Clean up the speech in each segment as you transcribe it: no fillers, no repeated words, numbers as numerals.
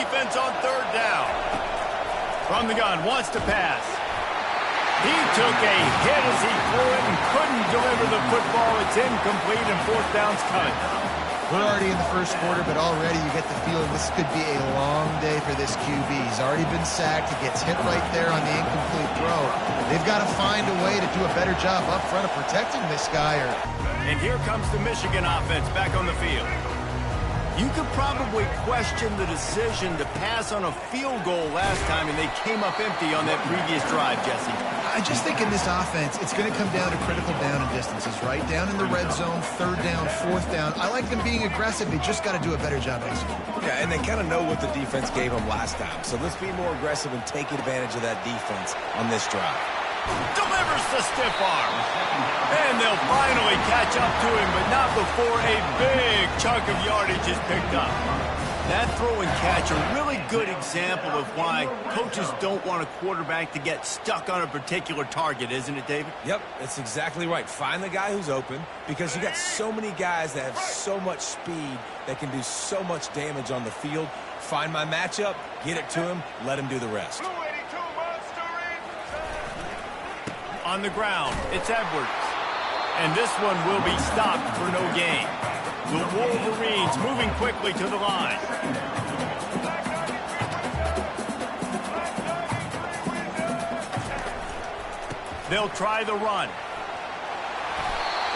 defense on third down. From the gun, wants to pass. He took a hit as he threw it and couldn't deliver the football. It's incomplete and fourth down's coming. We're already in the first quarter, but already you get the feeling this could be a long day for this QB. He's already been sacked. He gets hit right there on the incomplete throw. They've got to find a way to do a better job up front of protecting this guy. And here comes the Michigan offense back on the field. You could probably question the decision to pass on a field goal last time, and they came up empty on that previous drive, Jesse. I just think in this offense, it's going to come down to critical down and distances, right? Down in the red zone, third down, fourth down. I like them being aggressive. They just got to do a better job executing. Yeah, and they kind of know what the defense gave them last time. So let's be more aggressive and take advantage of that defense on this drive. Delivers the stiff arm. And they'll finally catch up to him, but not before a big chunk of yardage is picked up. That throw and catch, a really good example of why coaches don't want a quarterback to get stuck on a particular target, isn't it, David? Yep, that's exactly right. Find the guy who's open, because you got so many guys that have so much speed that can do so much damage on the field. Find my matchup, get it to him, let him do the rest. On the ground, it's Edwards. And this one will be stopped for no gain. The Wolverines moving quickly to the line. They'll try the run.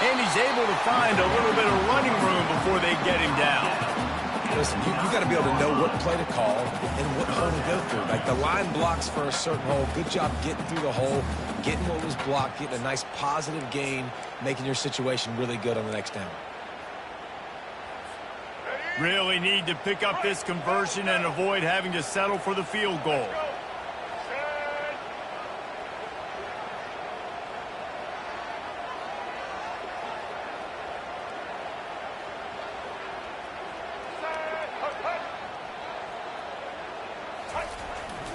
And he's able to find a little bit of running room before they get him down. Listen, you got to be able to know what play to call and what hole to go through. Like, the line blocks for a certain hole. Good job getting through the hole, getting what was blocked, getting a nice positive gain, making your situation really good on the next down. Really need to pick up this conversion and avoid having to settle for the field goal.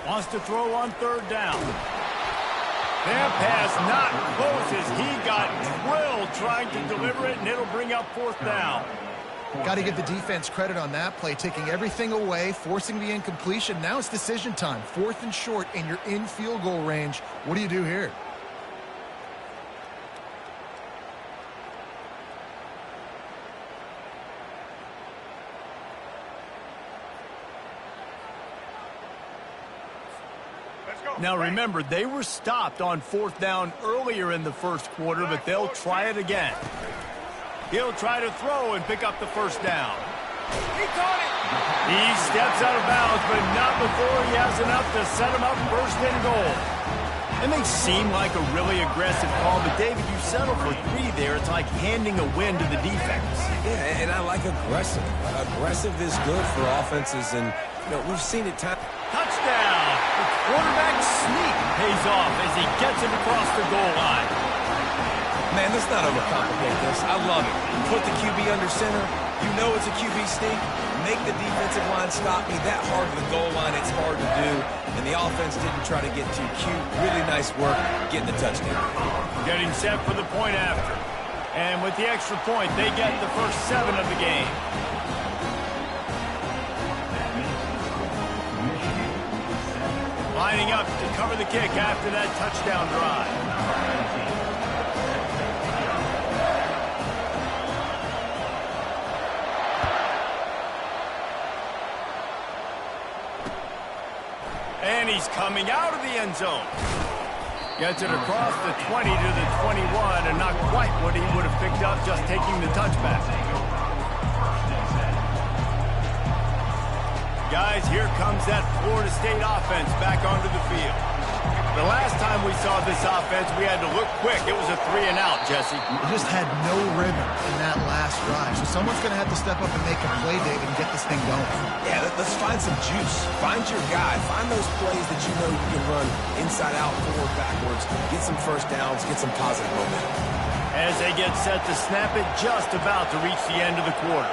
Wants to throw on third down. That pass not close as he got drilled trying to deliver it, and it'll bring up fourth down. Got to give the defense credit on that play, taking everything away, forcing the incompletion. Now it's decision time. Fourth and short, and you're in field goal range. What do you do here? Now remember, they were stopped on fourth down earlier in the first quarter, but they'll try it again. He'll try to throw and pick up the first down. He caught it! He steps out of bounds, but not before he has enough to set him up first and goal. It may seem like a really aggressive call, but David, you settle for 3 there. It's like handing a win to the defense. Yeah, and I like aggressive. Aggressive is good for offenses, and we've seen it time. Touchdown! The quarterback sneak pays off as he gets it across the goal line. Man, let's not overcomplicate this. I love it. Put the QB under center. You know it's a QB sneak. Make the defensive line stop me that hard to the goal line. It's hard to do. And the offense didn't try to get too cute. Really nice work getting the touchdown. Getting set for the point after. And with the extra point, they get the first 7 of the game. Lining up to cover the kick after that touchdown drive. And he's coming out of the end zone. Gets it across the 20 to the 21, and not quite what he would have picked up just taking the touchback. Guys, here comes that Florida State offense back onto the field. The last time we saw this offense, we had to look quick. It was a 3-and-out, Jesse. They just had no rhythm in that last drive. So someone's going to have to step up and make a play, David, and get this thing going. Yeah, let's find some juice. Find your guy. Find those plays that you know you can run inside out, forward, backwards. Get some first downs. Get some positive momentum. As they get set to snap it, just about to reach the end of the quarter.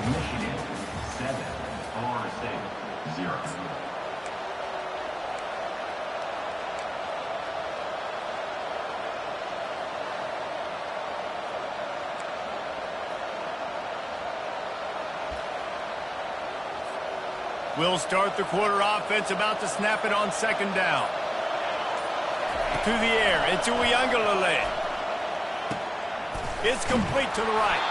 Michigan 7, Florida State 0. We'll start the quarter offense, about to snap it on second down. To the air, it's Uiagalelei. It's complete to the right.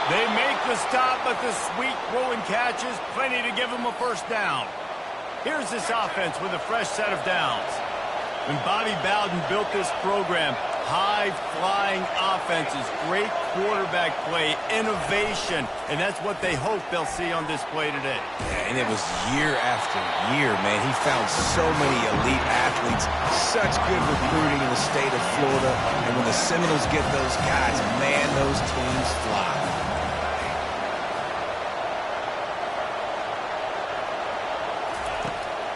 They make the stop, but the sweet throwing catch is plenty to give them a first down. Here's this offense with a fresh set of downs. When Bobby Bowden built this program, high-flying offenses, great quarterback play, innovation, and that's what they hope they'll see on display today. Yeah, and it was year after year, man. He found so many elite athletes, such good recruiting in the state of Florida, and when the Seminoles get those guys, man, those teams fly.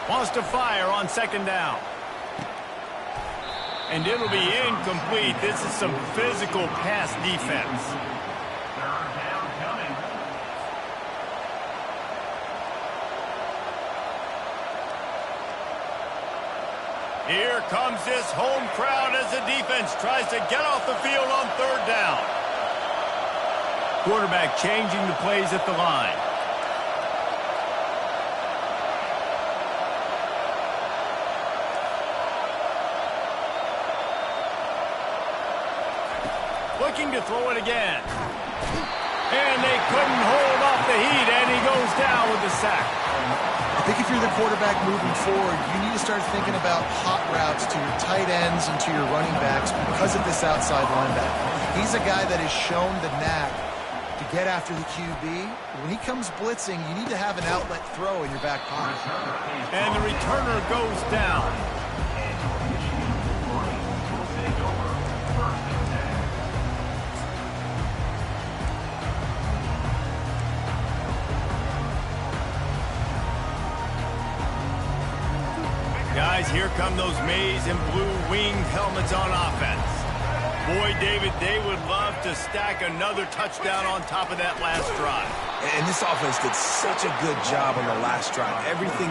Wants to fire on second down. And it'll be incomplete. This is some physical pass defense. Here comes this home crowd as the defense tries to get off the field on third down. Quarterback changing the plays at the line. Looking to throw it again. And they couldn't hold off the heat, and he goes down with the sack. I think if you're the quarterback moving forward, you need to start thinking about hot routes to your tight ends and to your running backs because of this outside linebacker. He's a guy that has shown the knack to get after the QB. When he comes blitzing, you need to have an outlet throw in your back pocket. And the returner goes down. Guys, here come those maize and blue winged helmets on offense. Boy, David, they would love to stack another touchdown on top of that last drive. And this offense did such a good job on the last drive. Everything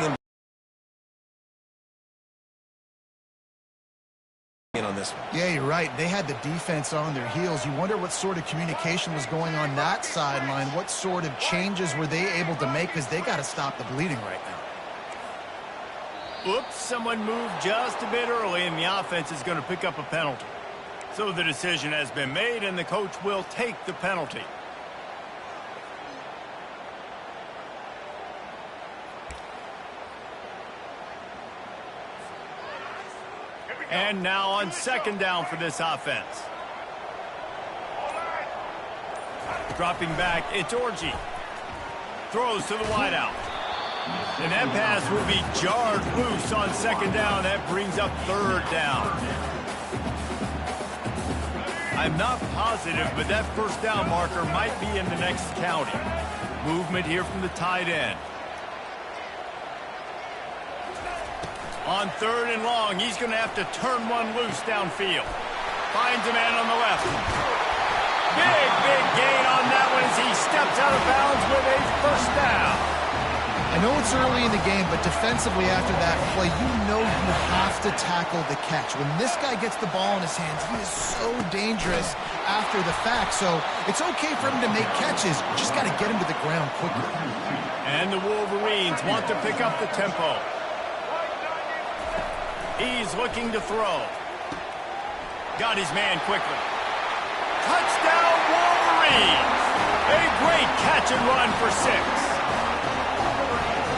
in on this one. Yeah, you're right. They had the defense on their heels. You wonder what sort of communication was going on that sideline. What sort of changes were they able to make, because they got to stop the bleeding right now. Oops, someone moved just a bit early, and the offense is going to pick up a penalty. So the decision has been made, and the coach will take the penalty. And now on second down for this offense. Dropping back, it's Orji. Throws to the wideout. And that pass will be jarred loose on second down. That brings up third down. I'm not positive, but that first down marker might be in the next county. Movement here from the tight end. On third and long, he's going to have to turn one loose downfield. Finds a man on the left. Big gain on that one as he steps out of bounds with a first down. I know it's early in the game, but defensively after that play, you know you have to tackle the catch. When this guy gets the ball in his hands, he is so dangerous after the fact. So it's okay for him to make catches. Just got to get him to the ground quickly. And the Wolverines want to pick up the tempo. He's looking to throw. Got his man quickly. Touchdown, Wolverines! A great catch and run for 6.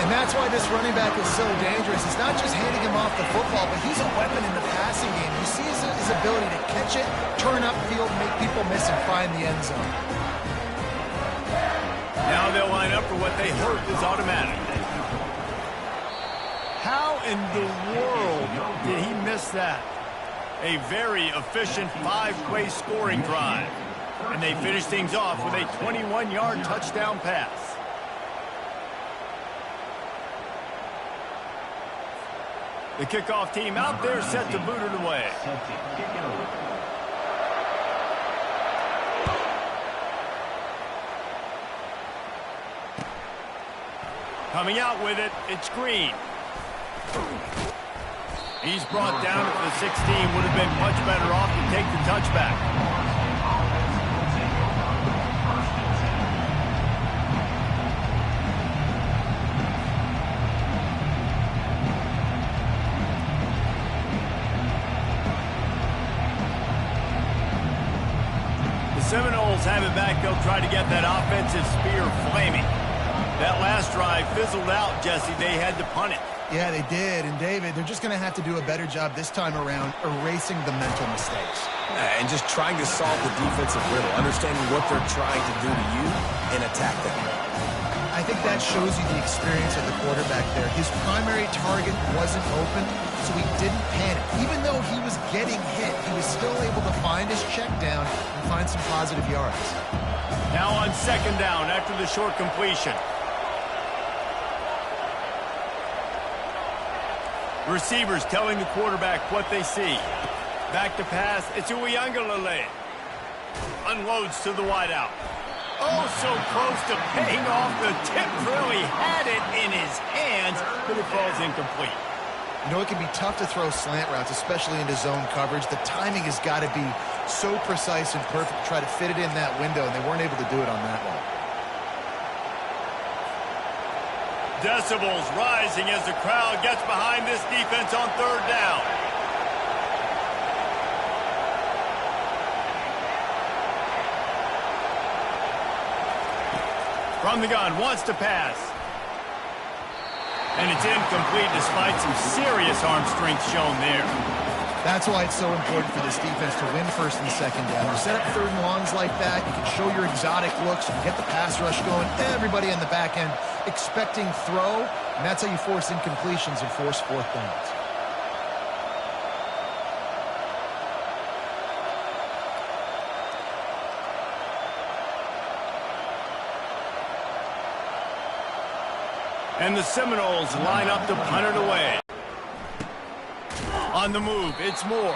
And that's why this running back is so dangerous. It's not just handing him off the football, but he's a weapon in the passing game. You see his ability to catch it, turn upfield, make people miss, and find the end zone. Now they'll line up for what they hope is automatic. How in the world did he miss that? A very efficient 5-play scoring drive. And they finish things off with a 21-yard touchdown pass. The kickoff team out there set to boot it away. Coming out with it, it's Green. He's brought down at the 16. Would have been much better off to take the touchback. Seminoles have it back. They'll try to get that offensive spear flaming. That last drive fizzled out, Jesse. They had to punt it. Yeah, they did. And, David, they're just going to have to do a better job this time around erasing the mental mistakes. And just trying to solve the defensive riddle, understanding what they're trying to do to you and attack them. I think that shows you the experience of the quarterback there. His primary target wasn't open, so he didn't panic. Even though he was getting hit, he was still able to find his check down and find some positive yards. Now on second down after the short completion. Receivers telling the quarterback what they see. Back to pass. It's Uiagalelei. Unloads to the wideout. Oh, so close to paying off. The tip really had it in his hands, but it falls incomplete. You know, it can be tough to throw slant routes, especially into zone coverage. The timing has got to be so precise and perfect to try to fit it in that window, and they weren't able to do it on that one. Decibels rising as the crowd gets behind this defense on third down. From the gun, wants to pass. And it's incomplete despite some serious arm strength shown there. That's why it's so important for this defense to win first and second down. You set up third and longs like that, you can show your exotic looks, you can get the pass rush going, everybody on the back end expecting throw, and that's how you force incompletions and force fourth downs. And the Seminoles line up to punt it away. On the move, it's Moore.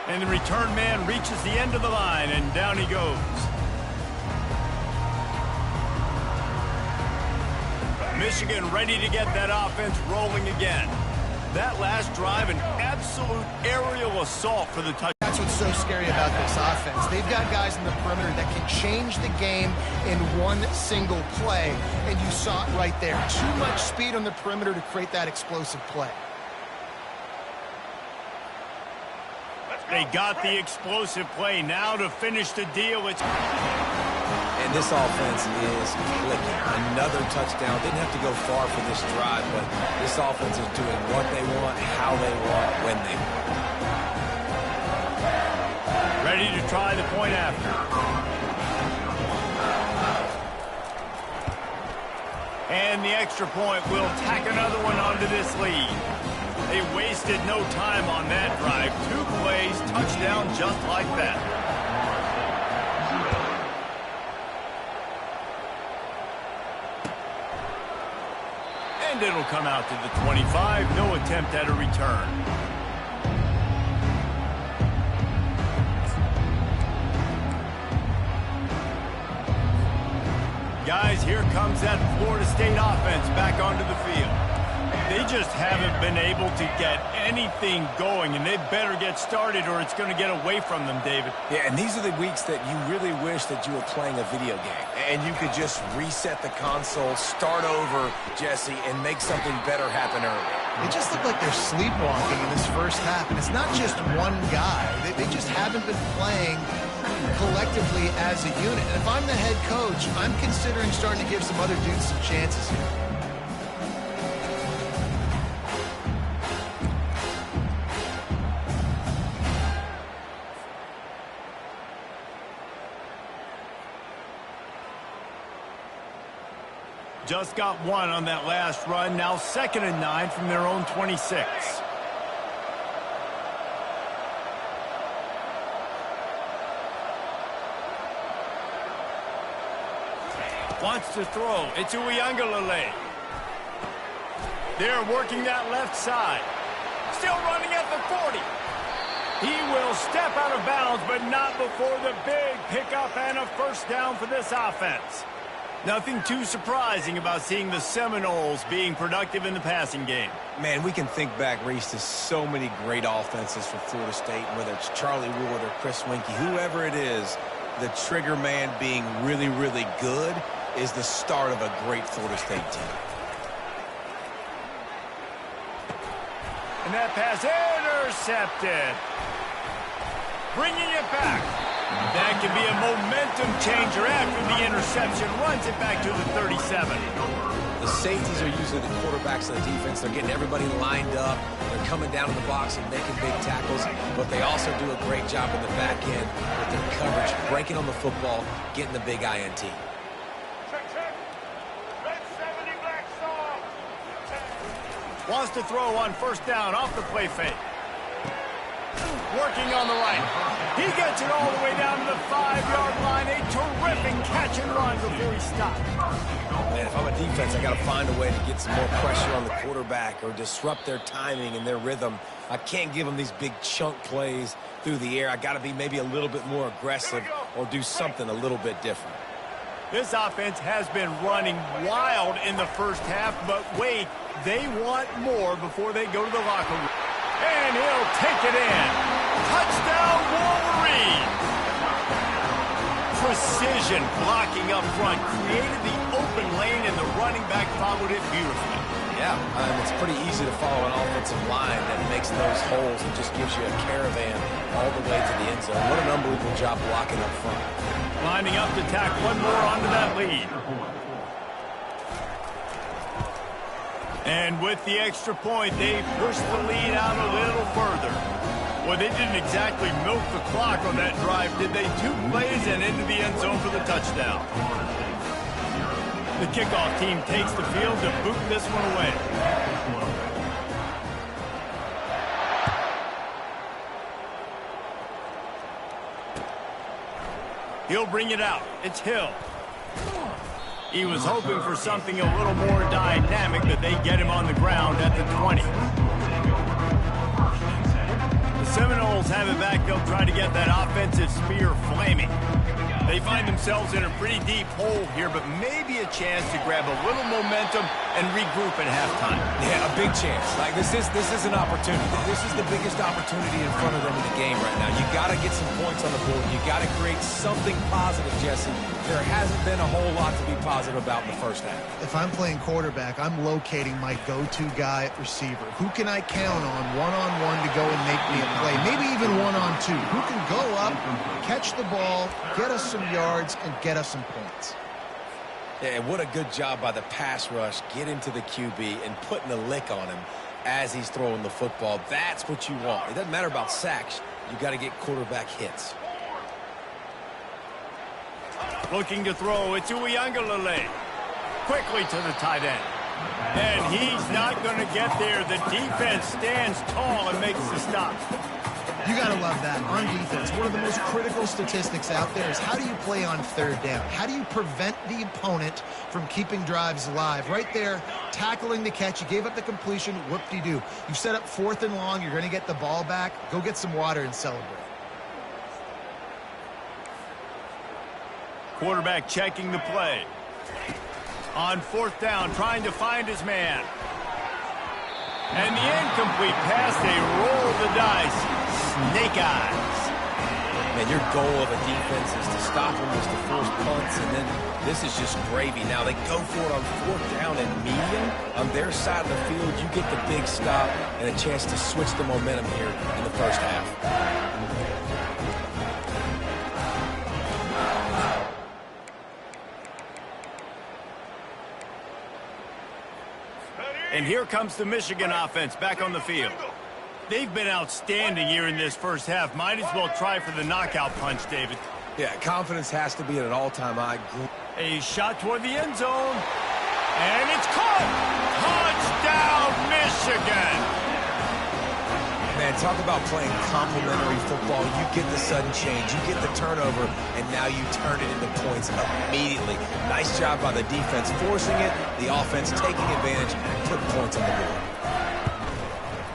And the return man reaches the end of the line, and down he goes. Michigan ready to get that offense rolling again. That last drive, an absolute aerial assault for the touchdown. That's what's so scary about this offense. They've got guys in the perimeter that can change the game in one single play, and you saw it right there. Too much speed on the perimeter to create that explosive play. They got the explosive play now to finish the deal. And this offense is clicking. Another touchdown. Didn't have to go far for this drive, but this offense is doing what they want, how they want, when they want. Ready to try the point after. And the extra point will tack another one onto this lead. They wasted no time on that drive. 2 plays, touchdown just like that. And it'll come out to the 25. No attempt at a return. Guys, here comes that Florida State offense back onto the field. They just haven't been able to get anything going, and they better get started or it's going to get away from them, David. Yeah, and these are the weeks that you really wish that you were playing a video game, and you could just reset the console, start over, Jesse, and make something better happen early. They just look like they're sleepwalking in this first half, and it's not just one guy. They just haven't been playing collectively as a unit. And if I'm the head coach, I'm considering starting to give some other dudes some chances here. Just got one on that last run. Now 2nd and 9 from their own 26. Wants to throw. It's Uiagalelei. They're working that left side. Still running at the 40. He will step out of bounds, but not before the big pickup and a first down for this offense. Nothing too surprising about seeing the Seminoles being productive in the passing game. Man, we can think back, Reese, to so many great offenses for Florida State, whether it's Charlie Wood or Chris Winkie, whoever it is, the trigger man being really, really good is the start of a great Florida State team. And that pass intercepted. Bringing it back. That That can be a momentum changer after the interception. Runs it back to the 37. The safeties are usually the quarterbacks of the defense. They're getting everybody lined up. They're coming down in the box and making big tackles, but they also do a great job in the back end with their coverage, breaking on the football, getting the big INT. Wants to throw on first down off the play fake. Working on the right. He gets it all the way down to the 5-yard line. A terrific catch and run before he stopped. Man, if I'm a defense, I got to find a way to get some more pressure on the quarterback or disrupt their timing and their rhythm. I can't give them these big chunk plays through the air. I got to be maybe a little bit more aggressive or do something a little bit different. This offense has been running wild in the first half, but wait, they want more before they go to the locker room. And he'll take it in. Touchdown, Wolverine! Precision blocking up front created the open lane, and the running back followed it beautifully. Yeah, it's pretty easy to follow an offensive line that makes those holes and just gives you a caravan all the way to the end zone. What an unbelievable job blocking up front. Lining up to tack one more onto that lead. And with the extra point, they pushed the lead out a little further. Well, they didn't exactly milk the clock on that drive, did they? 2 plays and into the end zone for the touchdown. The kickoff team takes the field to boot this one away. He'll bring it out. It's Hill. He was hoping for something a little more dynamic, but they get him on the ground at the 20. The Seminoles have it back. They'll try to get that offensive spear flaming. They find themselves in a pretty deep hole here, but maybe a chance to grab a little momentum and regroup at halftime. Yeah, a big chance. Like this is an opportunity. This is the biggest opportunity in front of them in the game right now. You got to get some points on the board. You got to create something positive, Jesse. There hasn't been a whole lot to be positive about in the first half. If I'm playing quarterback, I'm locating my go-to guy at receiver. Who can I count on one-on-one to go and make me a play? Maybe even one-on-two. Who can go up, catch the ball, get us some yards, and get us some points? Yeah, what a good job by the pass rush, getting to the QB and putting a lick on him as he's throwing the football. That's what you want. It doesn't matter about sacks. You got to get quarterback hits. Looking to throw, it's Uiagalelei. Quickly to the tight end. And he's not going to get there. The defense stands tall and makes the stop. You got to love that. On defense, one of the most critical statistics out there is how do you play on third down? How do you prevent the opponent from keeping drives alive? Right there, tackling the catch. You gave up the completion. Whoop-de-doo. You set up 4th and long. You're going to get the ball back. Go get some water and celebrate. Quarterback checking the play. On 4th down, trying to find his man. And the incomplete pass, they roll the dice. Snake eyes. Man, your goal of a defense is to stop them, is to force punts, and then this is just gravy. Now they go for it on 4th down and medium. On their side of the field, you get the big stop and a chance to switch the momentum here in the first half. And here comes the Michigan offense back on the field. They've been outstanding here in this first half. Might as well try for the knockout punch, David. Yeah, confidence has to be at an all-time high. A shot toward the end zone. And it's caught! Touchdown, Michigan! Man, talk about playing complementary football. You get the sudden change, you get the turnover, and now you turn it into points immediately. Nice job by the defense forcing it, the offense taking advantage and putting points on the board.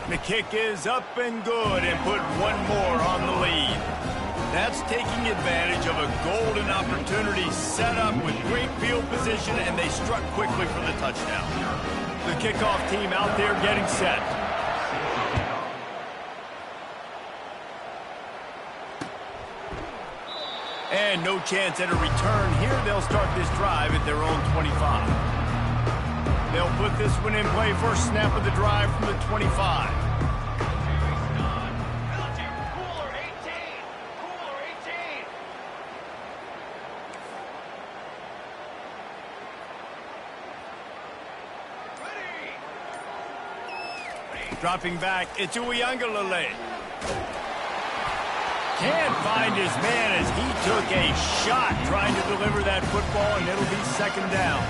The kick is up and good and put one more on the lead. That's taking advantage of a golden opportunity set up with great field position, and they struck quickly for the touchdown. The kickoff team out there getting set. And no chance at a return here. They'll start this drive at their own 25. They'll put this one in play. First snap of the drive from the 25. Dropping back, it's Uiagalelei. Can't find his man as he took a shot trying to deliver that football, and it'll be second down.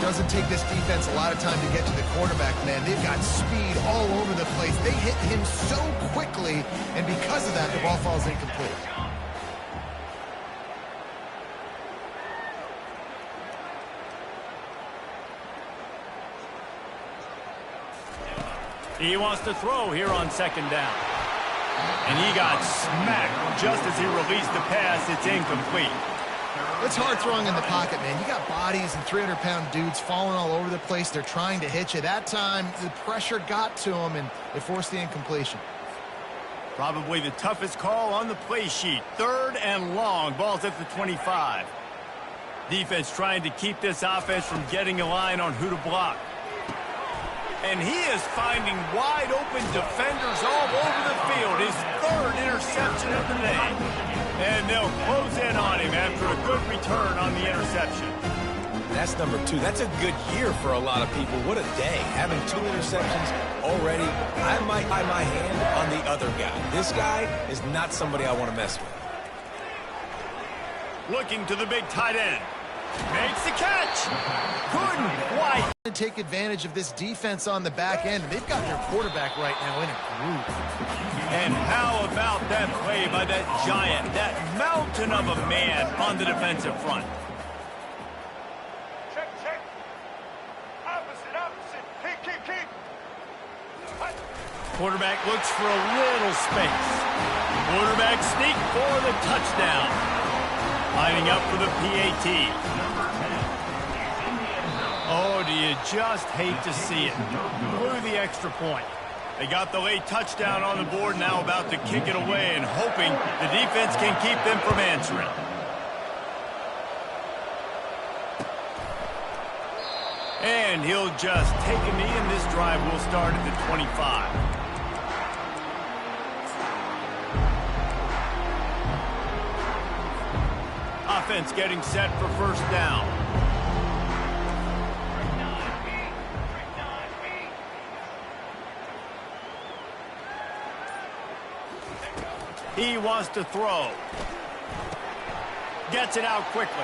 Doesn't take this defense a lot of time to get to the quarterback, man. They've got speed all over the place. They hit him so quickly, and because of that, the ball falls incomplete. He wants to throw here on second down. And he got smacked just as he released the pass. It's incomplete. It's hard throwing in the pocket, man. You got bodies and 300-pound dudes falling all over the place. They're trying to hit you. That time, the pressure got to him, and it forced the incompletion. Probably the toughest call on the play sheet. Third and long. Ball's at the 25. Defense trying to keep this offense from getting a line on who to block. And he is finding wide-open defenders all over the field. His third interception of the day. And they'll close in on him after a good return on the interception. That's number 2. That's a good year for a lot of people. What a day. Having 2 interceptions already. I might tie my hand on the other guy. This guy is not somebody I want to mess with. Looking to the big tight end. Makes the catch. Couldn't quite. Take advantage of this defense on the back end. They've got their quarterback right now in a group. And how about that play by that giant, that mountain of a man on the defensive front? Check, check. Opposite. Keep. Quarterback looks for a little space. Quarterback sneak for the touchdown. Lining up for the PAT. Oh, do you just hate to see it? Blew the extra point. They got the late touchdown on the board, now about to kick it away and hoping the defense can keep them from answering. And he'll just take a knee, and this drive will start at the 25. Offense getting set for first down. He wants to throw. Gets it out quickly.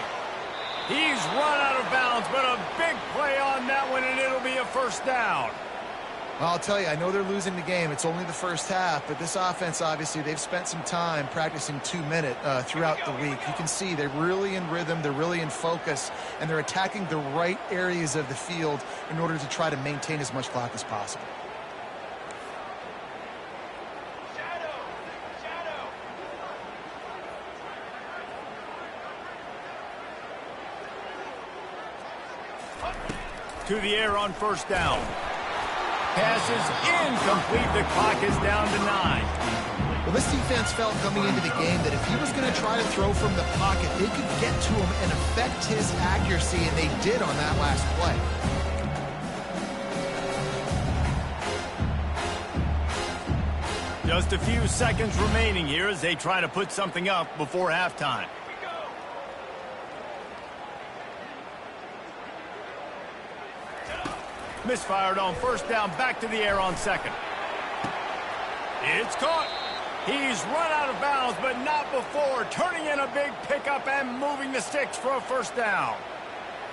He's run out of bounds, but a big play on that one, and it'll be a first down. Well, I'll tell you, I know they're losing the game. It's only the first half, but this offense, obviously, they've spent some time practicing 2-minute throughout the week. You can see they're really in rhythm, they're really in focus, and they're attacking the right areas of the field in order to try to maintain as much clock as possible. To the air on first down. Pass is incomplete. The clock is down to 9. Well, this defense felt coming into the game that if he was going to try to throw from the pocket, they could get to him and affect his accuracy, and they did on that last play. Just a few seconds remaining here as they try to put something up before halftime. Misfired on first down, back to the air on second. It's caught. He's run out of bounds, but not before turning in a big pickup and moving the sticks for a first down.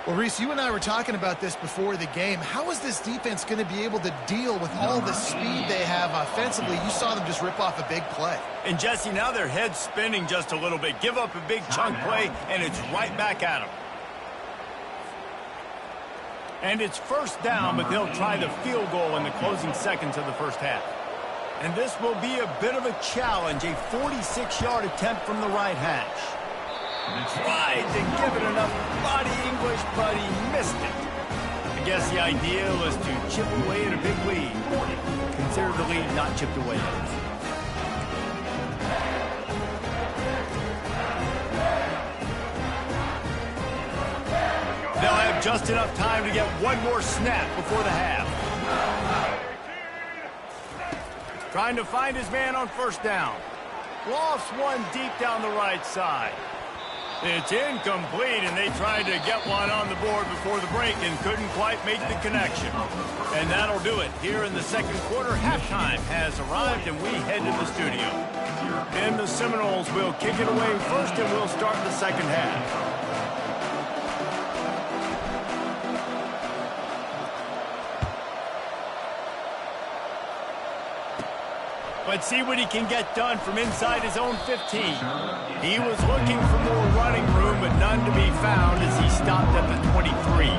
Well, Reese, you and I were talking about this before the game. How is this defense going to be able to deal with all the speed they have offensively? You saw them just rip off a big play. And, Jesse, now their head's spinning just a little bit. Give up a big chunk play, and it's right back at them. And it's first down, but they'll try the field goal in the closing seconds of the first half. And this will be a bit of a challenge, a 46-yard attempt from the right hash. Tried to give it enough body English, but he missed it. I guess the idea was to chip away at a big lead. Consider the lead not chipped away at. They'll have just enough time to get one more snap before the half. Trying to find his man on first down. Lofts one deep down the right side. It's incomplete, and they tried to get one on the board before the break and couldn't quite make the connection. And that'll do it. Here in the second quarter, halftime has arrived, and we head to the studio. And the Seminoles will kick it away first, and we'll start the second half. Let's see what he can get done from inside his own 15. He was looking for more running room, but none to be found as he stopped at the 23.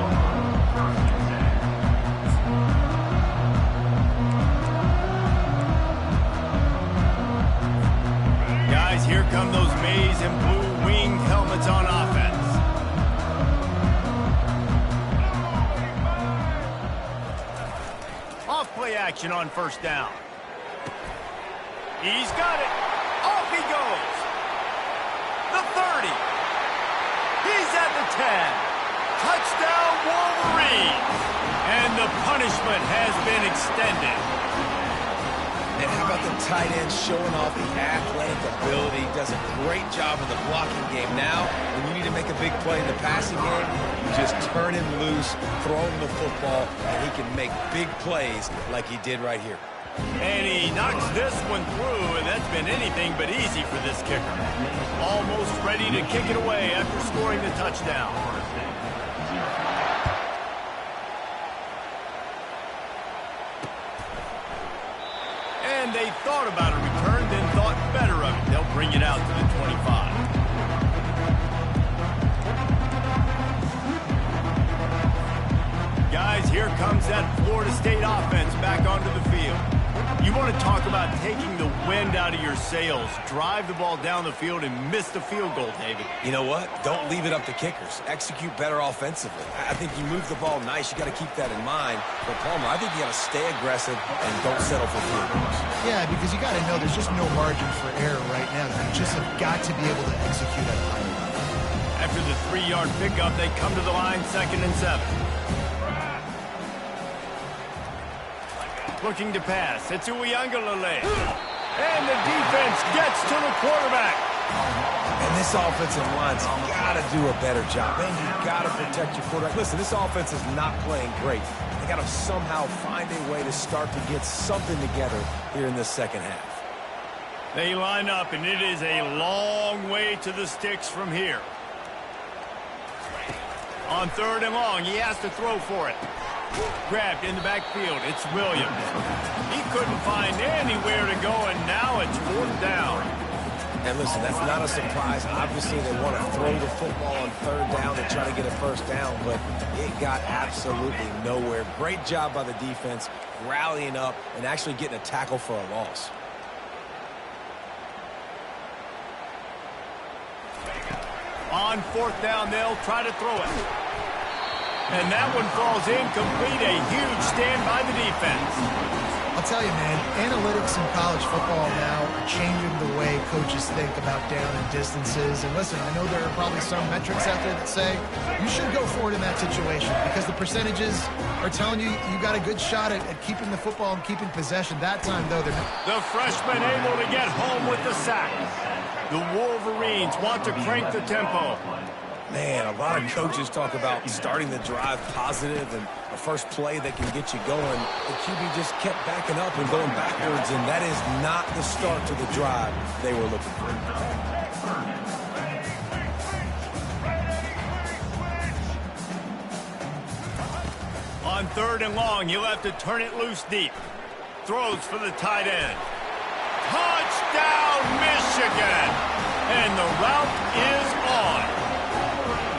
Guys, here come those maize and blue wing helmets on offense. Off play action on first down. He's got it. Off he goes. The 30. He's at the 10. Touchdown, Wolverines. And the punishment has been extended. And how about the tight end showing off the athletic ability? Does a great job in the blocking game. Now, when you need to make a big play in the passing game, you just turn him loose, throw him the football, and he can make big plays like he did right here. And he knocks this one through, and that's been anything but easy for this kicker. Almost ready to kick it away after scoring the touchdown. And they thought about a return, then thought better of it. They'll bring it out to the 25. Guys, here comes that Florida State offense back onto the field. You want to talk about taking the wind out of your sails. Drive the ball down the field and miss the field goal, David. You know what? Don't leave it up to kickers. Execute better offensively. I think you move the ball nice. You got to keep that in mind. But, Palmer, I think you got to stay aggressive and don't settle for field goals. Yeah, because you got to know there's just no margin for error right now. You just have got to be able to execute at a high level. After the 3-yard pickup, they come to the line, 2nd and 7. Looking to pass. It's Uiagalelei. And the defense gets to the quarterback. And this offensive line's got to do a better job. Man, you got to protect your quarterback. Listen, this offense is not playing great. They got to somehow find a way to start to get something together here in this second half. They line up, and it is a long way to the sticks from here. On 3rd and long, he has to throw for it. Grabbed in the backfield. It's Williams. He couldn't find anywhere to go, and now it's 4th down. And listen, that's not a surprise. Obviously, they want to throw the football on 3rd down to try to get a 1st down, but it got absolutely nowhere. Great job by the defense, rallying up and actually getting a tackle for a loss. On 4th down, they'll try to throw it. And that one falls incomplete. A huge stand by the defense. I'll tell you, man, analytics in college football now are changing the way coaches think about down and distances. And listen, I know there are probably some metrics out there that say you should go for it in that situation because the percentages are telling you you got a good shot at keeping the football and keeping possession. That time, though, they're not. The freshman able to get home with the sack. The Wolverines want to crank the tempo. Man, a lot of coaches talk about starting the drive positive and a first play that can get you going. The QB just kept backing up and going backwards, and that is not the start to the drive they were looking for. On 3rd and long, he'll have to turn it loose deep. Throws for the tight end. Touchdown, Michigan! And the route is on.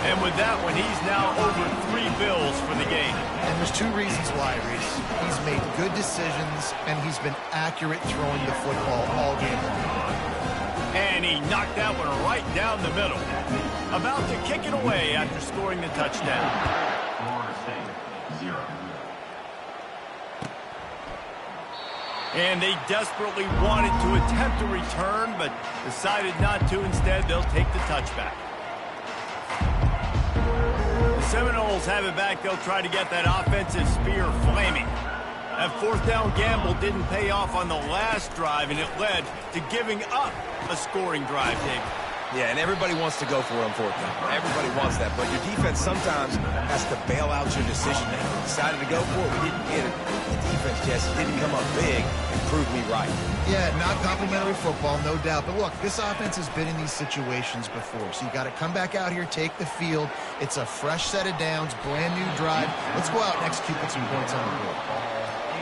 And with that one, he's now over 3 bills for the game. And there's 2 reasons why, Reese. He's made good decisions, and he's been accurate throwing the football all game long. And he knocked that one right down the middle. About to kick it away after scoring the touchdown. And they desperately wanted to attempt a return, but decided not to. Instead, they'll take the touchback. The Seminoles have it back. They'll try to get that offensive spear flaming. That 4th down gamble didn't pay off on the last drive, and it led to giving up a scoring drive, Dave. Yeah, and everybody wants to go for it on fourth down. Everybody wants that, but your defense sometimes has to bail out your decision-making. Decided to go for it, we didn't get it. The defense, Jesse, didn't come up big and prove me right. Yeah, not complimentary football, no doubt. But look, this offense has been in these situations before, so you got to come back out here, take the field. It's a fresh set of downs, brand new drive. Let's go out and execute, put some points on the board.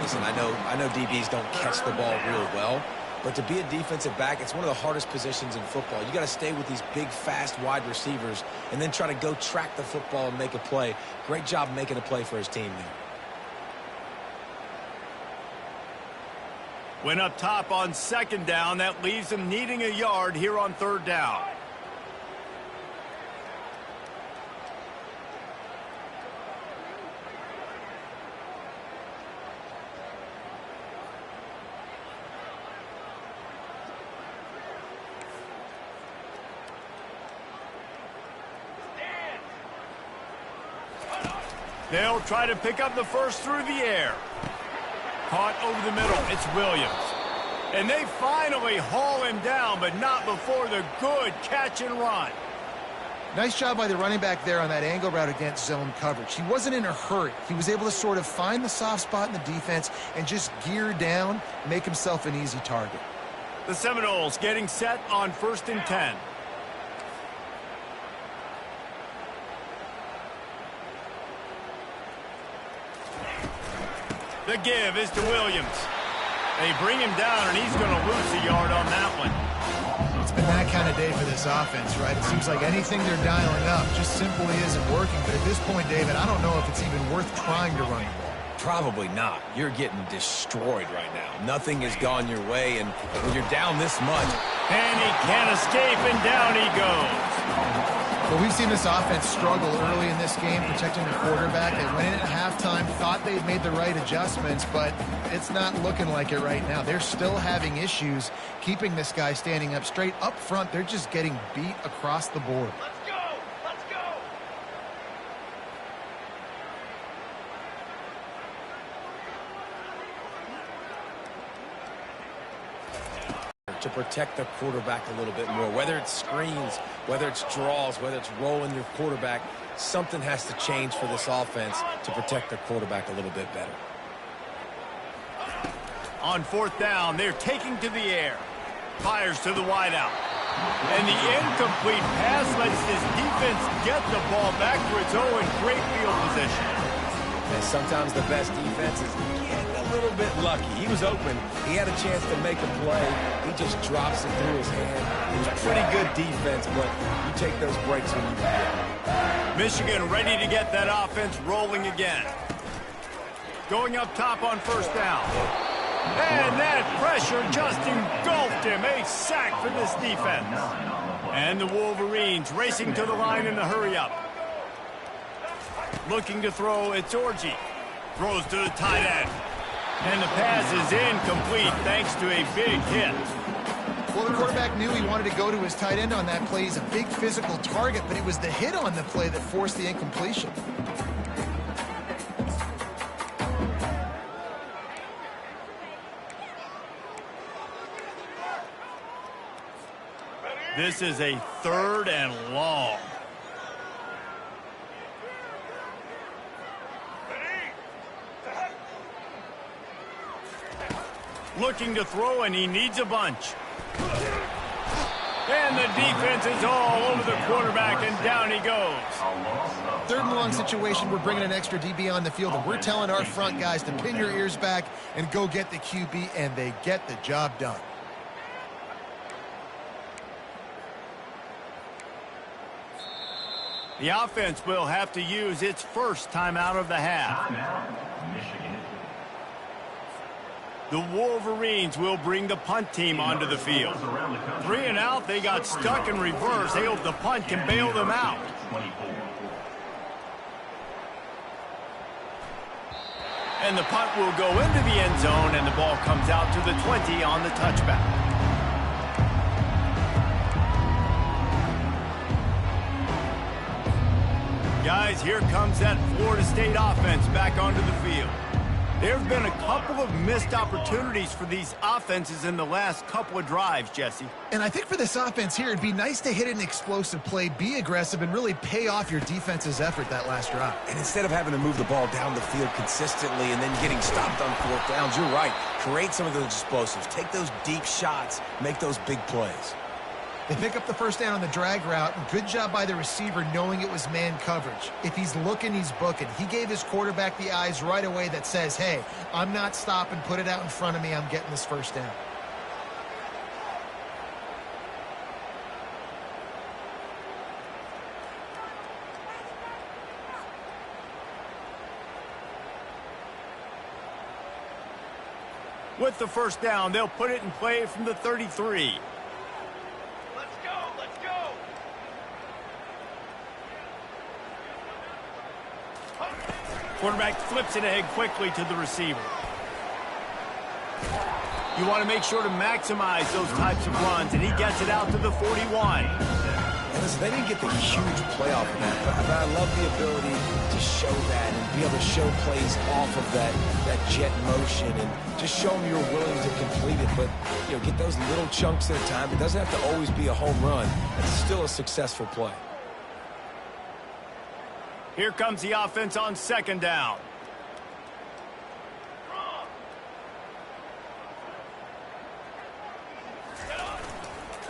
Listen, I know DBs don't catch the ball real well, but to be a defensive back, it's one of the hardest positions in football. You got to stay with these big, fast, wide receivers and then try to go track the football and make a play. Great job making a play for his team there. Went up top on second down. That leaves him needing a yard here on third down. They'll try to pick up the first through the air. Caught over the middle. It's Williams. And they finally haul him down, but not before the good catch and run. Nice job by the running back there on that angle route against zone coverage. He wasn't in a hurry. He was able to sort of find the soft spot in the defense and just gear down, make himself an easy target. The Seminoles getting set on 1st and 10. The give is to Williams. They bring him down, and he's going to lose a yard on that one. It's been that kind of day for this offense, right? It seems like anything they're dialing up just simply isn't working. But at this point, David, I don't know if it's even worth trying to run the ball. Probably not. You're getting destroyed right now. Nothing has gone your way, and when you're down this much. And he can't escape, and down he goes. Well, we've seen this offense struggle early in this game, protecting the quarterback. They went in at halftime, thought they'd made the right adjustments, but it's not looking like it right now. They're still having issues keeping this guy standing up straight. Up front, they're just getting beat across the board. Let's go! Let's go! To protect the quarterback a little bit more, whether it's screens, whether it's draws, whether it's rolling your quarterback, something has to change for this offense to protect their quarterback a little bit better. On 4th down, they're taking to the air. Fires to the wideout. And the incomplete pass lets this defense get the ball back to its own great field position. And sometimes the best defense is getting a little bit lucky. He was open. He had a chance to make a play. He just drops it through his hand. It was pretty good defense, but you take those breaks when you can. Michigan ready to get that offense rolling again. Going up top on 1st down. And that pressure just engulfed him. A sack for this defense. And the Wolverines racing to the line in a hurry-up. Looking to throw, it's Orji. Throws to the tight end. And the pass is incomplete thanks to a big hit. Well, the quarterback knew he wanted to go to his tight end on that play. He's a big physical target, but it was the hit on the play that forced the incompletion. This is a 3rd and long. Looking to throw, and he needs a bunch. And the defense is all over the quarterback, and down he goes. 3rd and long situation, we're bringing an extra DB on the field, and we're telling our front guys to pin your ears back and go get the QB, and they get the job done. The offense will have to use its first timeout of the half. The Wolverines will bring the punt team onto the field. 3 and out, they got stuck in reverse. They hope the punt can bail them out. And the punt will go into the end zone, and the ball comes out to the 20 on the touchback. Guys, here comes that Florida State offense back onto the field. There have been a couple of missed opportunities for these offenses in the last couple of drives, Jesse. And I think for this offense here, it'd be nice to hit an explosive play, be aggressive, and really pay off your defense's effort that last drive. And instead of having to move the ball down the field consistently and then getting stopped on fourth downs, you're right. Create some of those explosives. Take those deep shots. Make those big plays. They pick up the first down on the drag route. Good job by the receiver knowing it was man coverage. If he's looking, he's booking. He gave his quarterback the eyes right away that says, hey, I'm not stopping. Put it out in front of me. I'm getting this first down. With the first down, they'll put it in play from the 33. Quarterback flips it ahead quickly to the receiver. You want to make sure to maximize those types of runs, and he gets it out to the 41. And listen, they didn't get the huge playoff from that, but I love the ability to show that and be able to show plays off of that jet motion and just show them you're willing to complete it. But, you know, get those little chunks at a time. It doesn't have to always be a home run. It's still a successful play. Here comes the offense on second down.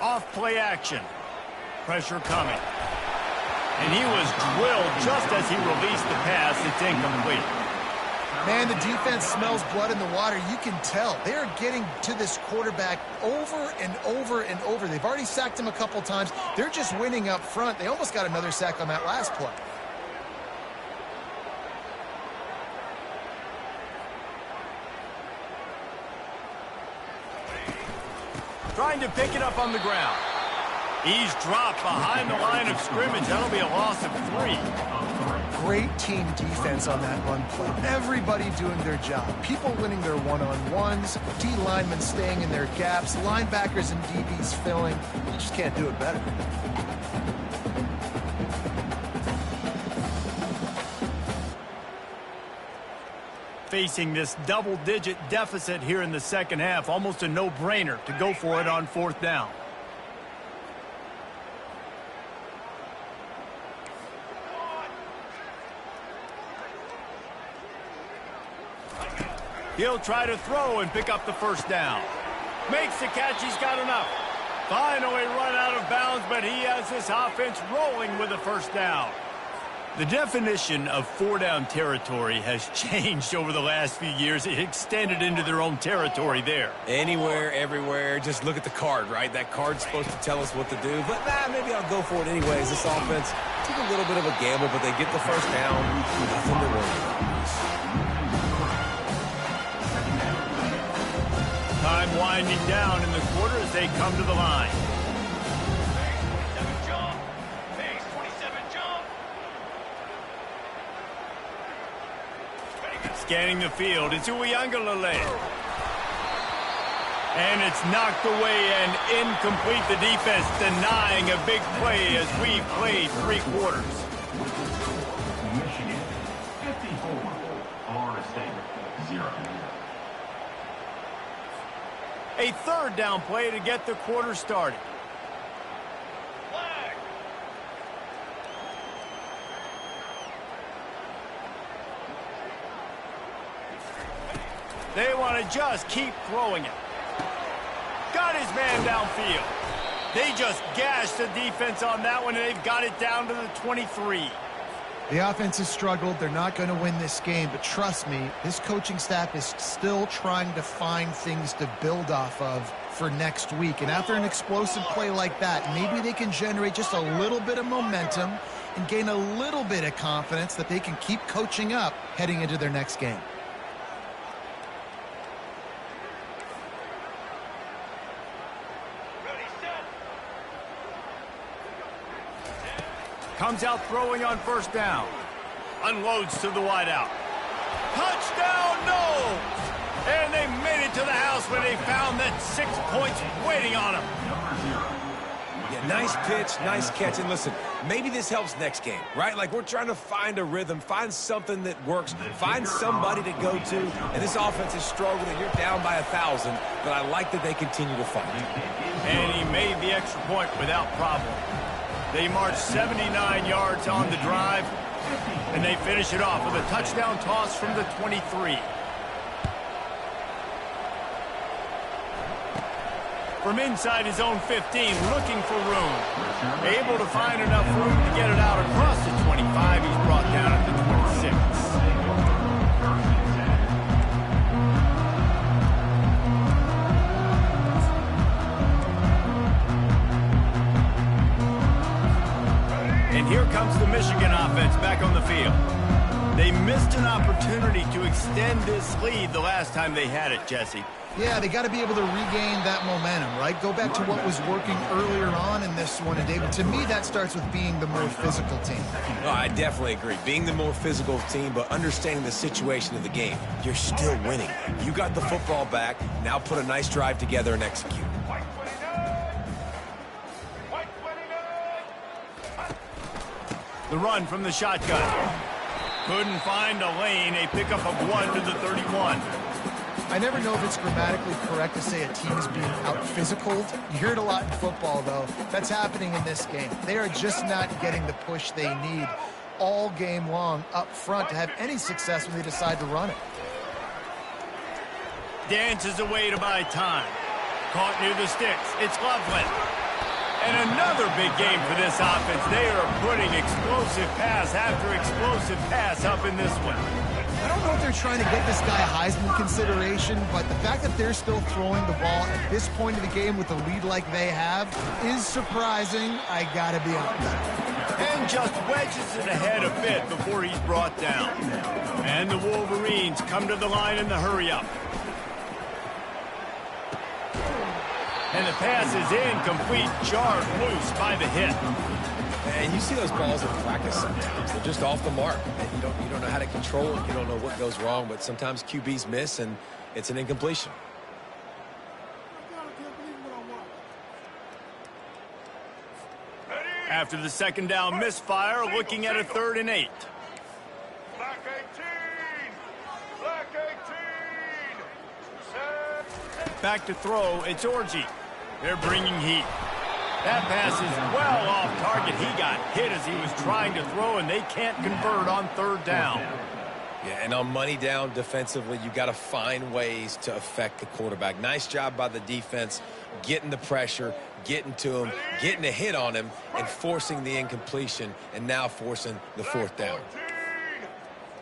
Off play action. Pressure coming. And he was drilled just as he released the pass. It's incomplete. Man, the defense smells blood in the water. You can tell. They are getting to this quarterback over and over and over. They've already sacked him a couple times. They're just winning up front. They almost got another sack on that last play. Trying to pick it up on the ground. He's dropped behind the line of scrimmage. That'll be a loss of 3. Great team defense on that run play. Everybody doing their job. People winning their one-on-ones, D linemen staying in their gaps, linebackers and DBs filling. You just can't do it better. Facing this double-digit deficit here in the second half, almost a no-brainer to go for it on fourth down. He'll try to throw and pick up the first down. Makes the catch, he's got enough. Finally run out of bounds, but he has this offense rolling with a first down. The definition of four-down territory has changed over the last few years. It extended into their own territory there. Anywhere, everywhere, just look at the card, right? That card's supposed to tell us what to do, but maybe I'll go for it anyways. This offense took a little bit of a gamble, but they get the first down. Nothing to worry about. Time winding down in the quarter as they come to the line. Scanning the field, it's Uiagalelei. And it's knocked away and incomplete. The defense denying a big play as we played 3 quarters. Michigan, 54. Florida State, 0. A third down play to get the quarter started. They want to just keep throwing it. Got his man downfield. They just gashed the defense on that one, and they've got it down to the 23. The offense has struggled. They're not going to win this game, but trust me, this coaching staff is still trying to find things to build off of for next week. And after an explosive play like that, maybe they can generate just a little bit of momentum and gain a little bit of confidence that they can keep coaching up heading into their next game. Comes out throwing on first down. Unloads to the wideout. Touchdown, no! And they made it to the house when they found that 6 points waiting on them. Yeah, Yeah, nice pitch, nice catch. And listen, maybe this helps next game, right? Like we're trying to find a rhythm, find something that works, find somebody to go to. And this offense is struggling. You're down by 1,000, but I like that they continue to fight. And he made the extra point without problem. They marched 79 yards on the drive, and they finish it off with a touchdown toss from the 23. From inside his own 15, looking for room. Able to find enough room to get it out across the 25. He's brought down at the 26. And here comes the Michigan offense back on the field. They missed an opportunity to extend this lead the last time they had it, Jesse. Yeah, they got to be able to regain that momentum, right? Go back to what was working earlier on in this one. And, David, to me, that starts with being the more physical team. No, I definitely agree. Being the more physical team, but understanding the situation of the game. You're still winning. You got the football back. Now put a nice drive together and execute. The run from the shotgun. Couldn't find a lane. A pickup of 1 to the 31. I never know if it's grammatically correct to say a team is being out-physicaled. You hear it a lot in football, though. That's happening in this game. They are just not getting the push they need all game long up front to have any success when they decide to run it. Dances away to buy time. Caught near the sticks. It's Loveland. And another big game for this offense. They are putting explosive pass after explosive pass up in this one. I don't know if they're trying to get this guy Heisman consideration, but the fact that they're still throwing the ball at this point of the game with a lead like they have is surprising. I gotta be honest. And just wedges it ahead a bit before he's brought down. And the Wolverines come to the line in the hurry-up. And the pass is incomplete, jarred loose by the hit. And you see those balls in practice sometimes. They're just off the mark. And you don't know how to control it. You don't know what goes wrong, but sometimes QBs miss, and it's an incompletion. After the second down misfire, looking at a 3rd and 8. Black 18! Black 18! Back to throw, it's Orji. They're bringing heat. That pass is well off target. He got hit as he was trying to throw, and they can't convert on 3rd down. Yeah, and on money down defensively, you got to find ways to affect the quarterback. Nice job by the defense, getting the pressure, getting to him, getting a hit on him, and forcing the incompletion, and now forcing the 4th down.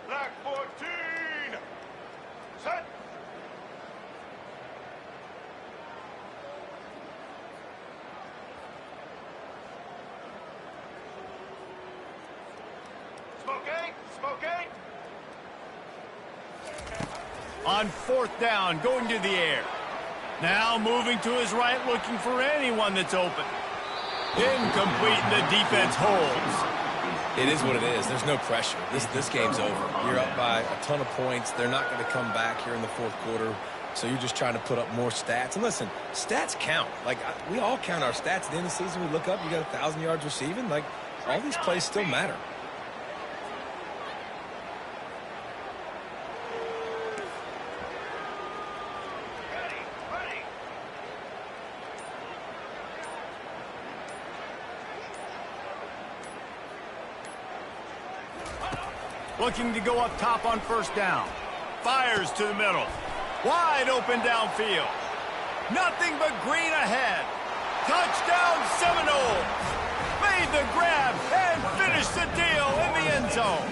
Black 14! Set! Smoke 8! Smoke 8! On 4th down, going to the air. Now moving to his right, looking for anyone that's open. Incomplete, and the defense holds. It is what it is. There's no pressure. This game's over. You're up by a ton of points. They're not going to come back here in the 4th quarter. So you're just trying to put up more stats. And listen, stats count. Like, we all count our stats. At the end of the season, we look up, you got 1,000 yards receiving. Like, all these plays still matter. Looking to go up top on 1st down. Fires to the middle. Wide open downfield. Nothing but green ahead. Touchdown Seminoles. Made the grab and finished the deal in the end zone.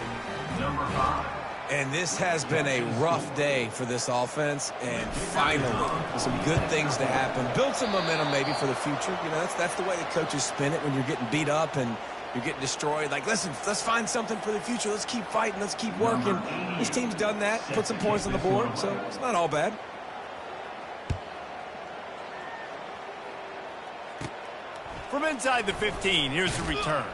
Number 5. And this has been a rough day for this offense, and finally, some good things to happen. Build some momentum maybe for the future. You know, that's the way the coaches spin it when you're getting beat up and you're getting destroyed. Like, listen, let's find something for the future. Let's keep fighting. Let's keep working. This team's done that, put some points on the board, so it's not all bad. From inside the 15, here's the return.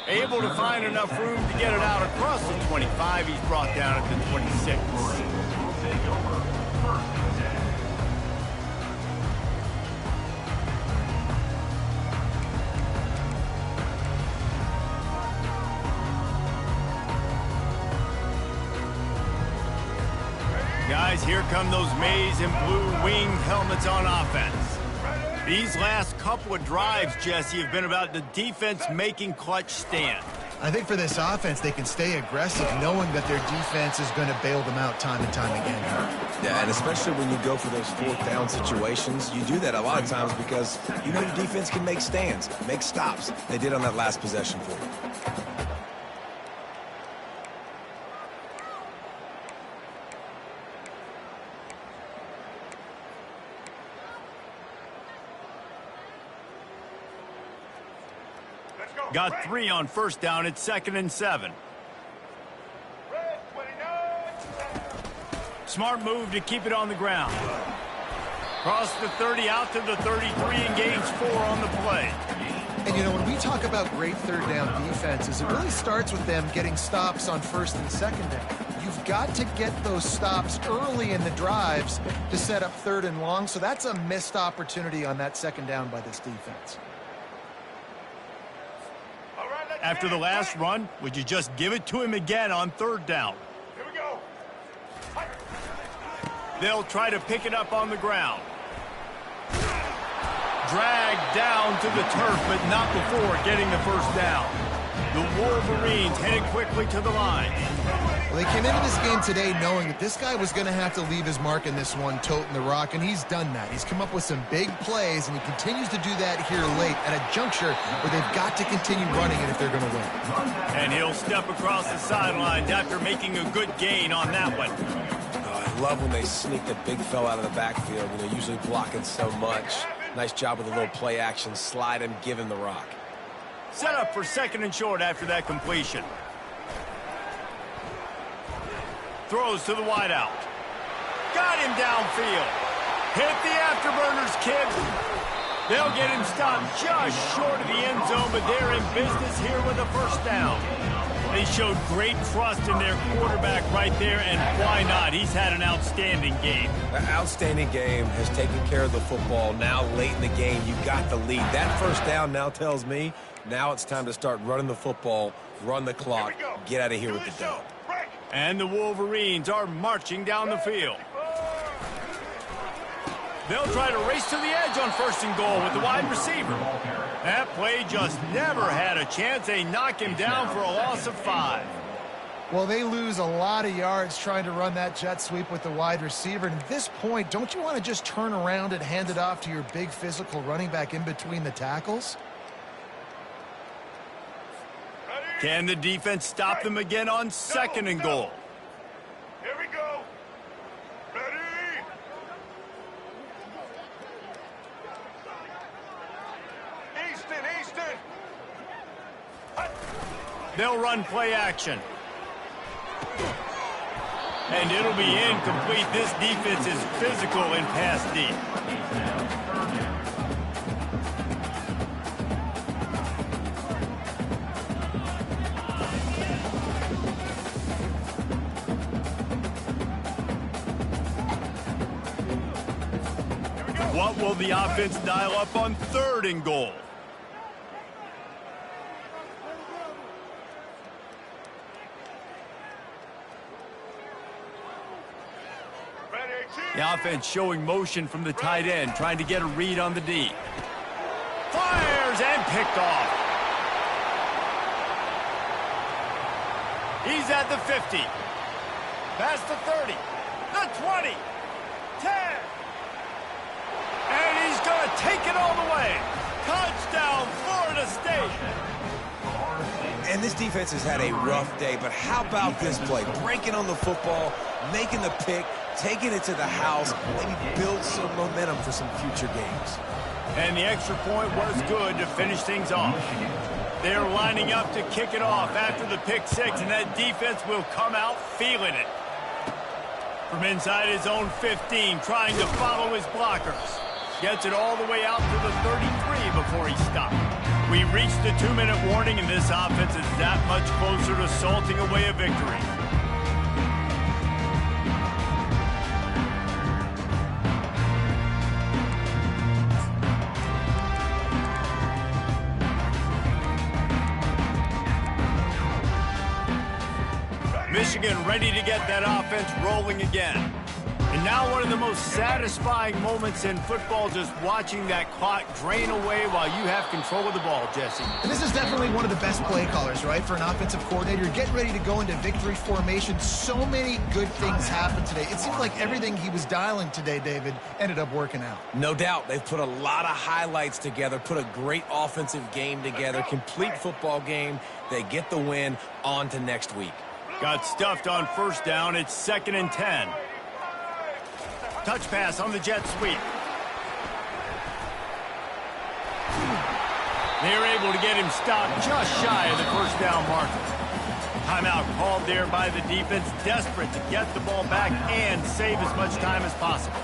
Able to find enough room to get it out across the 25. He's brought down at the 26. Guys, here come those maize and blue winged helmets on offense. These last couple of drives, Jesse, have been about the defense making clutch stand. I think for this offense, they can stay aggressive knowing that their defense is going to bail them out time and time again. Yeah, and especially when you go for those fourth down situations, you do that a lot of times because you know your defense can make stands, make stops. They did on that last possession for you. Got 3 on first down. It's 2nd and 7. Red 29. Smart move to keep it on the ground. Cross the 30 out to the 33 and gains 4 on the play. And, you know, when we talk about great third down defenses, it really starts with them getting stops on first and second down. You've got to get those stops early in the drives to set up third and long, so that's a missed opportunity on that second down by this defense. After the last run, would you just give it to him again on third down? Here we go. They'll try to pick it up on the ground. Dragged down to the turf, but not before getting the first down. The Wolverines headed quickly to the line. Well, they came into this game today knowing that this guy was going to have to leave his mark in this one, toting the rock, and he's done that. He's come up with some big plays, and he continues to do that here late at a juncture where they've got to continue running it if they're going to win. And he'll step across the sidelines after making a good gain on that one. I love when they sneak the big fella out of the backfield. You know, usually blocking so much. Nice job with a little play action. Slide him, give him the rock. Set up for 2nd and short after that completion. Throws to the wideout. Got him downfield. Hit the afterburners, kid. They'll get him stopped just short of the end zone, but they're in business here with a first down. They showed great trust in their quarterback right there, and why not? He's had an outstanding game. An outstanding game, has taken care of the football. Now late in the game, you got the lead. That first down now tells me now it's time to start running the football, run the clock, get out of here with the dub. And the Wolverines are marching down the field. They'll try to race to the edge on 1st and goal with the wide receiver. That play just never had a chance. They knock him down for a loss of 5. Well, they lose a lot of yards trying to run that jet sweep with the wide receiver. And at this point, don't you want to just turn around and hand it off to your big physical running back in between the tackles? Can the defense stop them again on 2nd and goal? Here we go. Ready? Easton. They'll run play action. And it'll be incomplete. This defense is physical and pass deep. What will the offense dial up on 3rd and goal? The offense showing motion from the tight end, trying to get a read on the D. Fires and picked off. He's at the 50. Past the 30. The 20. 10. And he's going to take it all the way. Touchdown, Florida State. And this defense has had a rough day, but how about this play? Breaking on the football, making the pick, taking it to the house, maybe build some momentum for some future games. And the extra point was good to finish things off. They're lining up to kick it off after the pick 6, and that defense will come out feeling it. From inside his own 15, trying to follow his blockers. Gets it all the way out to the 33 before he stopped. We reached the 2-minute warning, and this offense is that much closer to salting away a victory. Michigan ready to get that offense rolling again. And now one of the most satisfying moments in football, just watching that clock drain away while you have control of the ball, Jesse. And this is definitely one of the best play callers, right, for an offensive coordinator. You're getting ready to go into victory formation. So many good things happened today. It seemed like everything he was dialing today, David, ended up working out. No doubt. They've put a lot of highlights together, put a great offensive game together, complete football game. They get the win. On to next week. Got stuffed on first down. It's 2nd and 10. Touch pass on the jet sweep. They're able to get him stopped just shy of the first down marker. Timeout called there by the defense, desperate to get the ball back and save as much time as possible.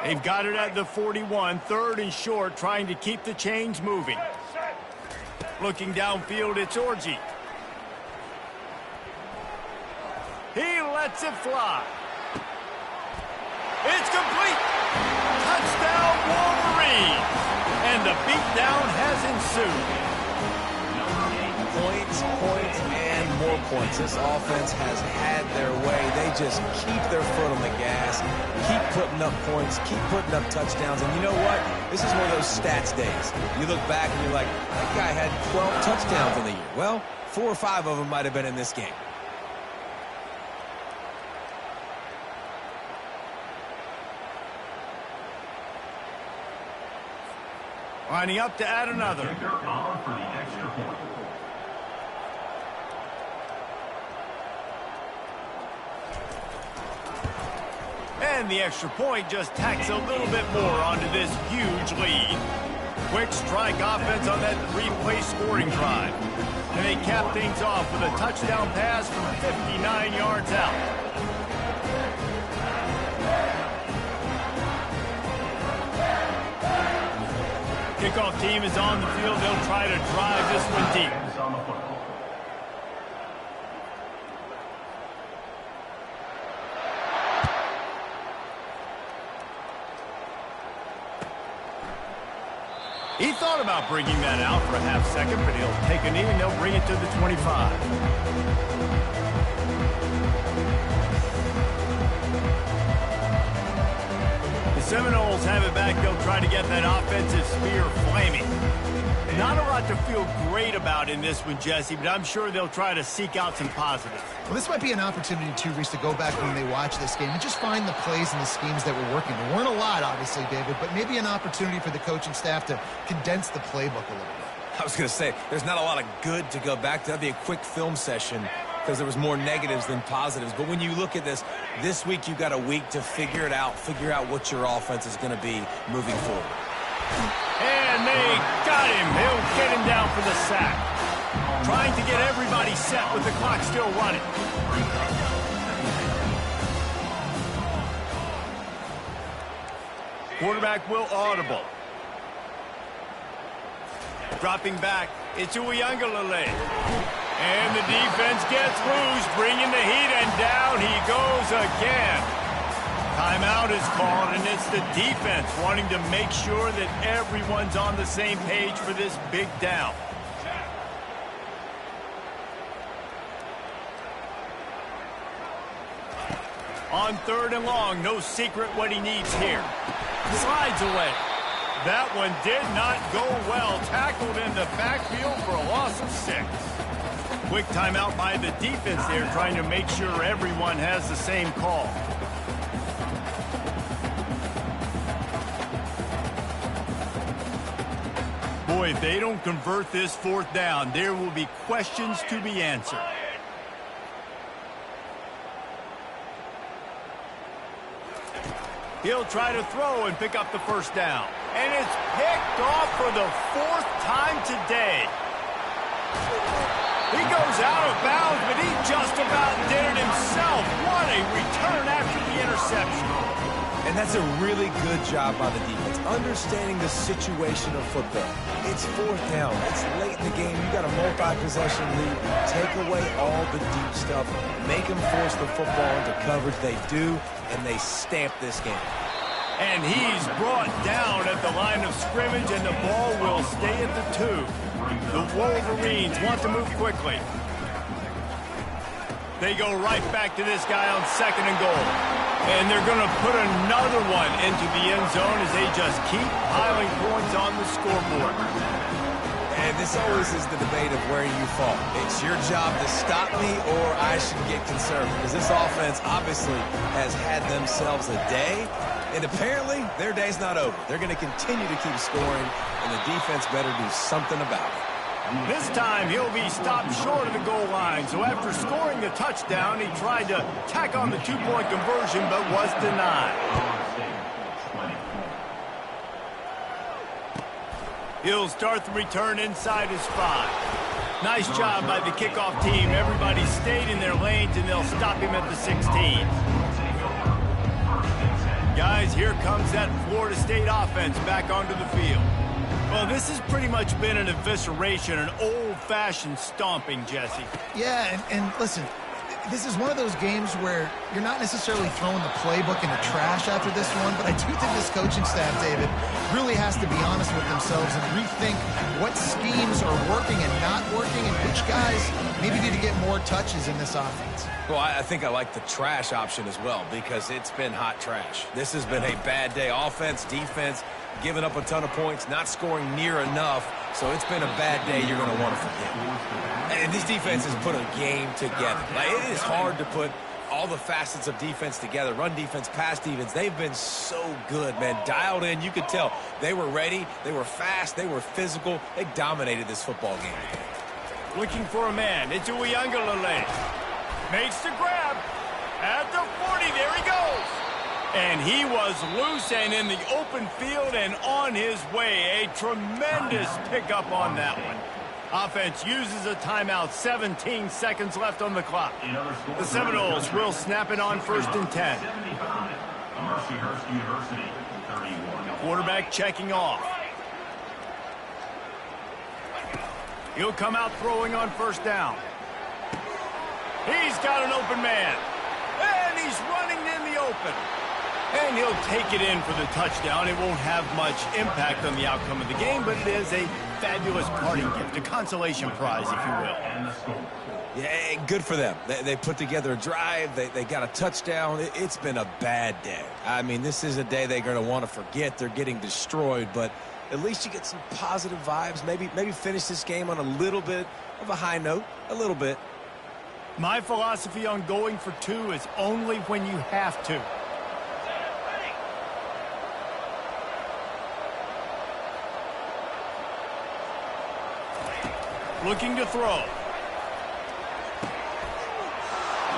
They've got it at the 41, 3rd and short, trying to keep the chains moving. Looking downfield, it's Orji. He lets it fly. It's complete. Touchdown, Wolverines. And the beatdown has ensued. Points, and more points. This offense has had their way. They just keep their foot on the gas, keep putting up points, keep putting up touchdowns. And you know what? This is one of those stats days. You look back and you're like, that guy had 12 touchdowns in the year. Well, 4 or 5 of them might have been in this game. Lining up to add another. Kicker on for the extra point. And the extra point just tacks a little bit more onto this huge lead. Quick strike offense on that 3-play scoring drive. And they cap things off with a touchdown pass from 59 yards out. Kickoff team is on the field. They'll try to drive this one deep. He thought about bringing that out for a half second, but he'll take a knee and they'll bring it to the 25. The Seminoles have it back. They'll try to get that offensive spear flaming. Not a lot to feel great about in this one, Jesse, but I'm sure they'll try to seek out some positives. Well, this might be an opportunity, too, Reese, to go back when they watch this game and just find the plays and the schemes that were working. There weren't a lot, obviously, David, but maybe an opportunity for the coaching staff to condense the playbook a little bit. I was going to say, there's not a lot of good to go back to. That'd be a quick film session because there was more negatives than positives. But when you look at this week you've got a week to figure it out, figure out what your offense is going to be moving forward. And they got him. He'll get him down for the sack. Trying to get everybody set with the clock still running. Quarterback will audible. Dropping back, it's Uiagalelei. And the defense gets loose, bringing the heat, and down he goes again. Timeout is called, and it's the defense wanting to make sure that everyone's on the same page for this big down. On 3rd and long, no secret what he needs here. Slides away. That one did not go well. Tackled in the backfield for a loss of 6. Quick timeout by the defense there, trying to make sure everyone has the same call. Boy, if they don't convert this 4th down, there will be questions to be answered. He'll try to throw and pick up the 1st down. And it's picked off for the 4th time today. He goes out of bounds, but he just about did it himself. What a return after the interception. And that's a really good job by the defense, understanding the situation of football. It's fourth down. It's late in the game. You got a multi-possession lead. Take away all the deep stuff. Make them force the football into coverage. They do, and they stamp this game. And he's brought down at the line of scrimmage, and the ball will stay at the 2. The Wolverines want to move quickly. They go right back to this guy on 2nd and goal. And they're going to put another one into the end zone as they just keep piling points on the scoreboard. And this always is the debate of where you fall. It's your job to stop me, or I should get conservative. Because this offense obviously has had themselves a day. And apparently, their day's not over. They're going to continue to keep scoring, and the defense better do something about it. This time, he'll be stopped short of the goal line. So after scoring the touchdown, he tried to tack on the 2-point conversion, but was denied. He'll start the return inside his 5. Nice job by the kickoff team. Everybody stayed in their lanes, and they'll stop him at the 16. Guys, here comes that Florida State offense back onto the field. Well, this has pretty much been an evisceration, an old-fashioned stomping, Jesse. Yeah, and listen, this is one of those games where you're not necessarily throwing the playbook in the trash after this one, but I do think this coaching staff, David, really has to be honest with themselves and rethink what schemes are working and not working and which guys maybe need to get more touches in this offense. Well, I think I like the trash option as well because it's been hot trash. This has been a bad day. Offense, defense, giving up a ton of points, not scoring near enough. So it's been a bad day you're going to want to forget. And this defense has put a game together. Like, it is hard to put all the facets of defense together. Run defense, pass defense. They've been so good, man. Dialed in. You could tell they were ready. They were fast. They were physical. They dominated this football game. Looking for a man. It's Uiagalelei. Makes the grab. At the 40. There he goes. And he was loose and in the open field and on his way. A tremendous pickup on that one. Offense uses a timeout. 17 seconds left on the clock. The Seminoles will snap it on 1st and 10. Quarterback checking off. He'll come out throwing on 1st down. He's got an open man. And he's running in the open. And he'll take it in for the touchdown. It won't have much impact on the outcome of the game, but it is a fabulous parting gift, a consolation prize, if you will. Yeah, good for them. They put together a drive. They got a touchdown. It's been a bad day. I mean, this is a day they're going to want to forget. They're getting destroyed, but at least you get some positive vibes. Maybe finish this game on a little bit of a high note, a little bit. My philosophy on going for 2 is only when you have to. Looking to throw.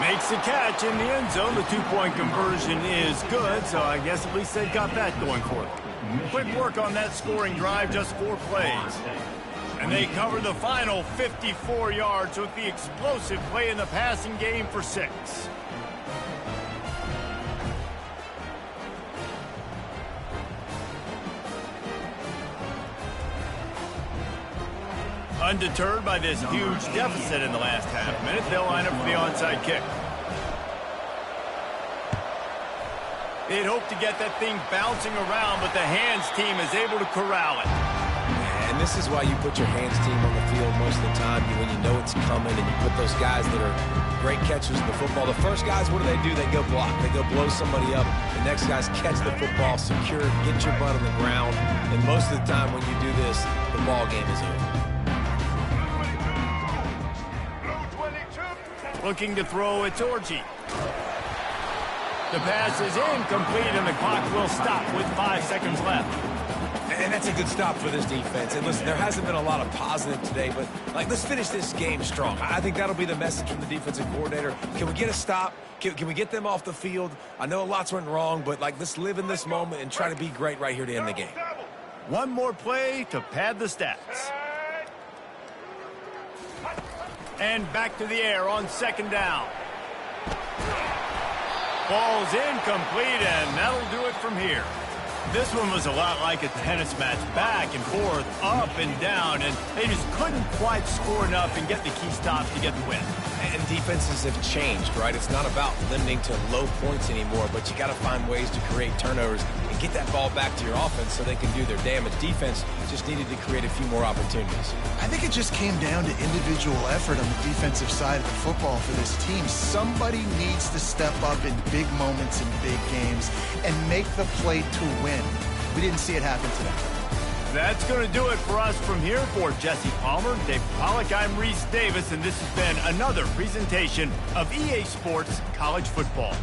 Makes the catch in the end zone. The 2-point conversion is good, so I guess at least they've got that going for them. Quick work on that scoring drive, just 4 plays. And they cover the final 54 yards with the explosive play in the passing game for 6. Undeterred by this huge deficit in the last half minute, they'll line up for the onside kick. They'd hoped to get that thing bouncing around, but the hands team is able to corral it. And this is why you put your hands team on the field most of the time when you know it's coming, and you put those guys that are great catchers of the football. The first guys, what do? They go block. They go blow somebody up. The next guys catch the football, secure, get your butt on the ground. And most of the time when you do this, the ball game is over. Looking to throw, it's Orji. The pass is incomplete, and the clock will stop with 5 seconds left. And that's a good stop for this defense. And listen, there hasn't been a lot of positive today, but let's finish this game strong. I think that'll be the message from the defensive coordinator. Can we get a stop? Can we get them off the field? I know lots went wrong, but let's live in this moment and try to be great right here to end the game. One more play to pad the stats. And back to the air on 2nd down. Ball's incomplete, and that'll do it from here. This one was a lot like a tennis match, back and forth, up and down, and they just couldn't quite score enough and get the key stops to get the win. And defenses have changed, right? It's not about limiting to low points anymore, but you got to find ways to create turnovers and get that ball back to your offense so they can do their damage. Defense just needed to create a few more opportunities. I think it just came down to individual effort on the defensive side of the football for this team. Somebody needs to step up in big moments in big games and make the play to win. We didn't see it happen today. That's going to do it for us from here. For Jesse Palmer, Dave Pollack, I'm Reese Davis, and this has been another presentation of EA Sports College Football.